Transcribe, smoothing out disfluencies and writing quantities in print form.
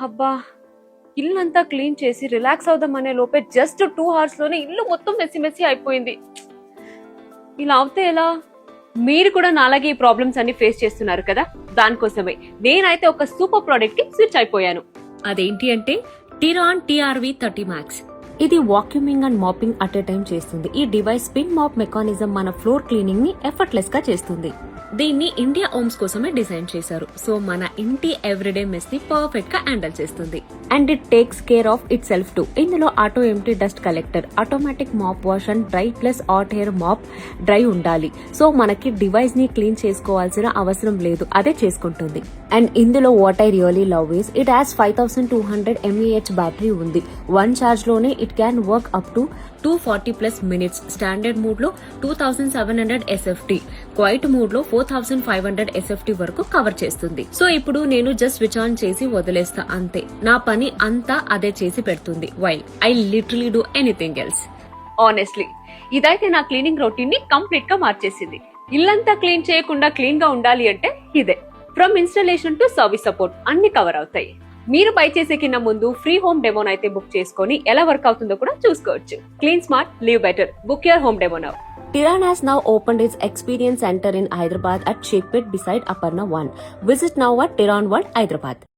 అబ్బా, ఇల్లంతా క్లీన్ చేసి రిలాక్స్ అవుదామనే లోపే జస్ట్ 2 hours లోనే ఇల్లు మొత్తం మెస్సి మెస్సి అయిపోయింది. ఇలా అవుతే ఎలా? మీరు కూడా నాలాగే ఈ ప్రాబ్లమ్స్ అన్ని ఫేస్ చేస్తున్నారు కదా, దానికోసమే నేనైతే ఒక సూపర్ ప్రోడక్ట్ కి స్విచ్ అయిపోయాను. అదేంటి అంటే టిరాన్ TRV30 Max. ఇది vacuuming and mopping at a time చేస్తుంది. ఈ డివైస్ స్పిన్ మాప్ మెకానిజం మన ఫ్లోర్ క్లీనింగ్ ని ఎఫర్ట్లెస్ గా చేస్తుంది. దీన్ని ఇండియా ఓమ్స్ కోసమే డిజైన్ చేశారు. సో మన ఇంటి ఎవ్రీడే మెస్ ని పర్ఫెక్ట్ గా హ్యాండిల్ చేస్తుంది. And it takes care of itself too. ఇందులో auto empty dust collector, automatic mop wash and dry plus hot air mop dry ఉండాలి. సో మనకి డివైస్ ని క్లీన్ చేసుకోవాల్సిన అవసరం లేదు, అదే చేసుకుంటుంది. అండ్ ఇందులో what I really love is it has 5200 mAh battery ఉంది. 1 చార్జ్ లోనే it can work up to 240+ minutes. Standard mood లో 2700 SFT, క్వైట్ మూడ్ లో 4500 SFT వరకు కవర్ చేస్తుంది. సో ఇప్పుడు నేను జస్ట్ స్విచ్ ఆన్ చేసి వదిలేస్తా అంతే. నా పని అంతా అదే చేసి పెడుతుంది. While I literally do anything else. Honestly ఇదైతే నా క్లీనింగ్ రొటీన్ ని కంప్లీట్ గా మార్చేసింది. ఇల్లంతా క్లీన్ చేయకుండా క్లీన్ గా ఉండాలి అంటే ఇదే. From installation to service support అన్ని కవర్ అవుతాయి. మీరు బై చేసే కింద ముందు ఫ్రీ హోమ్ డెమోన్ అయితే బుక్ చేసుకొని ఎలా వర్క్ అవుతుందో కూడా చూసుకోవచ్చు. Clean smart, live better. Book your home demo now. Tiran has now opened its experience center in Hyderabad at Shekpet beside Aparna 1. Visit now at Tiran World, Hyderabad.